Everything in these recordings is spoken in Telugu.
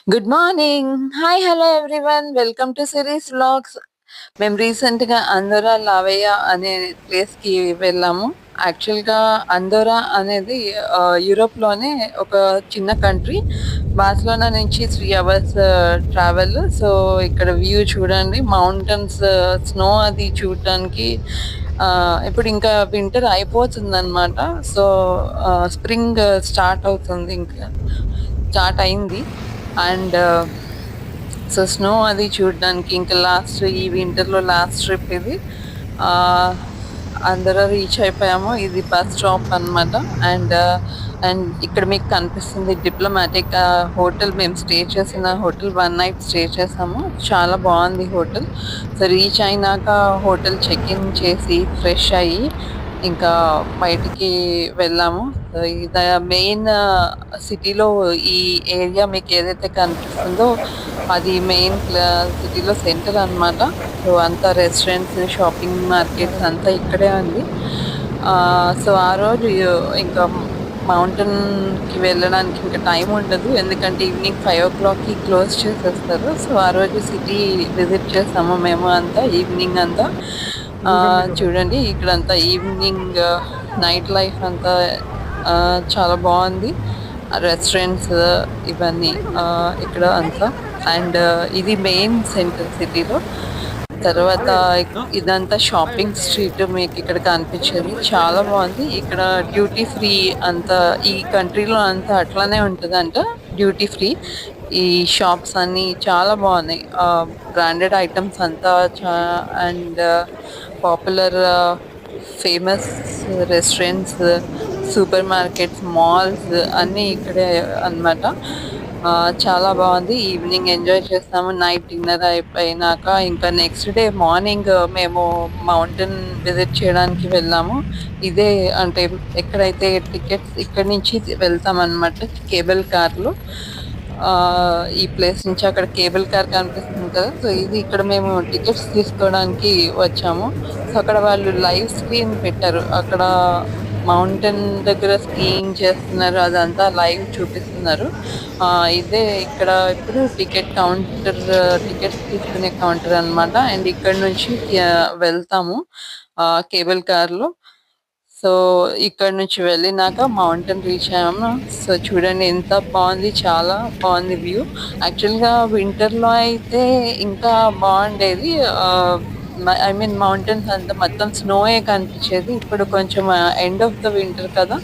Good morning. Hi, hello everyone. Welcome to series vlogs. మేము రీసెంట్‌గా అందోరా లావయ్య అనే ప్లేస్‌కి వెళ్ళాము. యాక్చువల్‌గా అందోరా అనేది యూరోప్‌లోనే ఒక చిన్న కంట్రీ. బార్సిలోనా నుంచి 3 అవర్స్ ట్రావెల్. సో, ఇక్కడ వ్యూ చూడండి. మౌంటైన్స్, స్నో అది చూడటానికి ఇప్పుడు ఇంకా వింటర్ అయిపోతుందనమాట. సో, స్ప్రింగ్ స్టార్ట్ అవుతుంది, ఇంకా స్టార్ట్ అయింది. అండ్ సో స్నో అది చూడడానికి ఇంకా ఈ వింటర్లో లాస్ట్ ట్రిప్ ఇది. ఆ, అందరూ రీచ్ అయిపోయాము. ఇది బస్ స్టాప్ అన్నమాట. అండ్ అండ్ ఇక్కడ మీకు కనిపిస్తుంది డిప్లొమాటిక్ హోటల్. మేము స్టే చేసిన హోటల్ 1 నైట్ స్టే చేసాము. చాలా బాగుంది హోటల్. సో రీచ్ అయినాక హోటల్ చెక్ ఇన్ చేసి ఫ్రెష్ అయ్యి ఇంకా బయటికి వెళ్ళాము. ఇది మెయిన్ సిటీలో ఈ ఏరియా మీకు ఏదైతే కనిపిస్తుందో అది మెయిన్ సిటీలో సెంటర్ అన్నమాట. సో అంతా రెస్టారెంట్స్, షాపింగ్ మార్కెట్స్ అంతా ఇక్కడే ఉంది. సో ఆ రోజు ఇంకా మౌంటైన్‌కి వెళ్ళడానికి ఇంకా టైం ఉండదు. ఎందుకంటే ఈవినింగ్ 5:00కి క్లోజ్ చేసేస్తారు. సో ఆ రోజు సిటీ విజిట్ చేసాము మేము అంతా ఈవినింగ్ అంతా. చూడండి ఇక్కడంతా ఈవినింగ్ నైట్ లైఫ్ అంతా చాలా బాగుంది. రెస్టారెంట్స్ ఇవన్నీ ఇక్కడ అంతా. అండ్ ఇది మెయిన్ సెంటర్ సిటీలో. తర్వాత ఇదంతా షాపింగ్ స్ట్రీట్ మీకు ఇక్కడ కనిపించేది. చాలా బాగుంది. ఇక్కడ డ్యూటీ ఫ్రీ అంతా ఈ కంట్రీలో అంతా అట్లానే ఉంటుందంట. Duty free. ఈ షాప్స్ అన్నీ చాలా బాగున్నాయి. బ్రాండెడ్ ఐటమ్స్ అంతా and popular famous restaurants, super markets, malls అన్నీ ఇక్కడే అన్నమాట. చాలా బాగుంది. ఈవినింగ్ ఎంజాయ్ చేస్తాము. నైట్ డిన్నర్ అయిపోయినాక ఇంకా నెక్స్ట్ డే మార్నింగ్ మేము మౌంటైన్ విజిట్ చేయడానికి వెళ్ళాము. ఇదే అంటే ఎక్కడైతే టికెట్స్ ఇక్కడి నుంచి వెళ్తాం అన్నమాట కేబుల్ కార్లో. ఈ ప్లేస్ నుంచి అక్కడ కేబుల్ కార్ కనిపిస్తుంది కదా. సో ఇది ఇక్కడ మేము టికెట్స్ తీసుకోవడానికి వచ్చాము. సో అక్కడ వాళ్ళు లైవ్ స్క్రీన్ పెట్టారు. అక్కడ మౌంటైన్ దగ్గర స్కీయింగ్ చేస్తున్నారు. అదంతా లైవ్ చూపిస్తున్నారు. ఇదే ఇక్కడ ఇప్పుడు టికెట్స్ తీసుకునే కౌంటర్ అన్నమాట. అండ్ ఇక్కడ నుంచి వెళ్తాము కేబుల్ కార్లో. సో ఇక్కడ నుంచి వెళ్ళినాక మౌంటైన్ రీచ్ అయ్యాము. సో చూడండి ఎంత బాగుంది. చాలా బాగుంది వ్యూ. యాక్చువల్గా వింటర్లో అయితే ఇంకా బాగుండేది. ఐ మీన్ మౌంటైన్స్ అంతా మొత్తం స్నోయే కనిపించేది. ఇప్పుడు కొంచెం ఎండ్ ఆఫ్ ద వింటర్ కదా.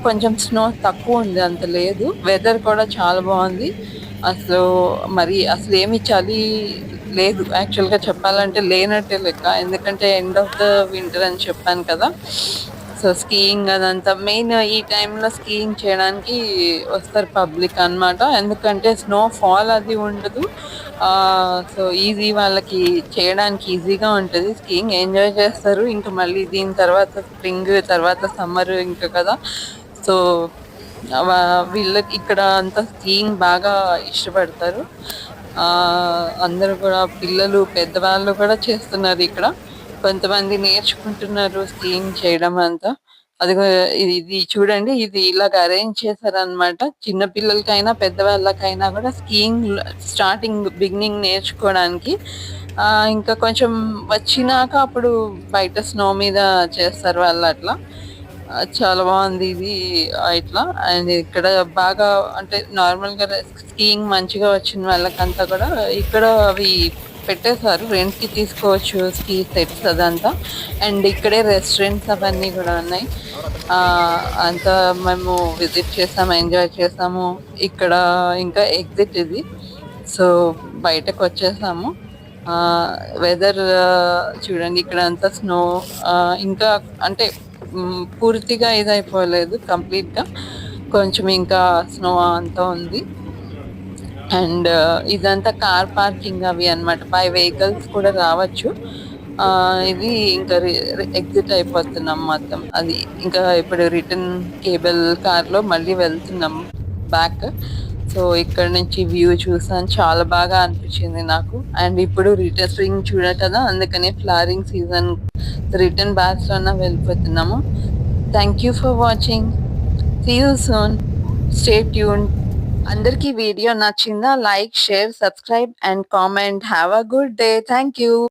కొంచెం స్నో తక్కువ ఉంది, అంత లేదు. వెదర్ కూడా చాలా బాగుంది. అసలు ఏమి చలి లేదు. యాక్చువల్గా చెప్పాలంటే లేనట్టే లెక్క. ఎందుకంటే ఎండ్ ఆఫ్ ద వింటర్ అని చెప్పాను కదా. సో స్కీయింగ్ అదంతా మెయిన్ ఈ టైంలో స్కీయింగ్ చేయడానికి వస్తారు పబ్లిక్ అన్నమాట. ఎందుకంటే స్నో ఫాల్ అది ఉండదు. సో వాళ్ళకి చేయడానికి ఈజీగా ఉంటుంది. స్కీయింగ్ ఎంజాయ్ చేస్తారు. ఇంకా మళ్ళీ దీని తర్వాత స్ప్రింగ్, తర్వాత సమ్మర్ ఇంకా కదా. సో వీళ్ళకి ఇక్కడ అంతా స్కీయింగ్ బాగా ఇష్టపడతారు. అందరూ కూడా పిల్లలు, పెద్దవాళ్ళు కూడా చేస్తున్నారు ఇక్కడ. కొంతమంది నేర్చుకుంటున్నారు స్కీయింగ్ చేయడం అంతా. అదిగో ఇది చూడండి. ఇది ఇలాగ అరేంజ్ చేశారనమాట. చిన్న పిల్లలకైనా పెద్దవాళ్ళకైనా కూడా స్కీయింగ్ బిగినింగ్ నేర్చుకోవడానికి. ఇంకా కొంచెం వచ్చినాక అప్పుడు బయట స్నో మీద చేస్తారు వాళ్ళు అట్లా. చాలా బాగుంది ఇది ఇట్లా. అండ్ ఇక్కడ బాగా అంటే నార్మల్గా స్కీయింగ్ మంచిగా వచ్చిన వాళ్ళకంతా కూడా ఇక్కడ అవి పెట్టేశారు. రెంట్కి తీసుకోవచ్చు స్కీ సెట్స్ అదంతా. అండ్ ఇక్కడే రెస్టారెంట్స్ అవన్నీ కూడా ఉన్నాయి. అంతా మేము విజిట్ చేసాము, ఎంజాయ్ చేసాము. ఇక్కడ ఇంకా ఎగ్జిట్ ఇది. సో బయటకు వచ్చేసాము. వెదర్ చూడండి. ఇక్కడ అంతా స్నో ఇంకా అంటే పూర్తిగా ఇదైపోలేదు, కంప్లీట్గా. కొంచెం ఇంకా స్నో అంతా ఉంది. అండ్ ఇదంతా కార్ పార్కింగ్ అవి అన్నమాట. బై వెహికల్స్ కూడా రావచ్చు. ఇది ఇంకా ఎగ్జిట్ అయిపోతున్నాం మొత్తం. అది ఇంకా ఇప్పుడు రిటర్న్ కేబుల్ కార్లో మళ్ళీ వెళ్తున్నాం బ్యాక్. సో ఇక్కడ నుంచి వ్యూ చూసాను. చాలా బాగా అనిపించింది నాకు. అండ్ ఇప్పుడు రిటర్న్ స్ప్రింగ్ చూడ కదా, అందుకనే ఫ్లవరింగ్ సీజన్ రిటర్న్ బార్సిలోనా వెళ్ళిపోతున్నాము. Thank you for watching. See you soon. Stay tuned. అందరికీ వీడియో నచ్చిందా? Like, share, subscribe and comment. Have a good day. Thank you.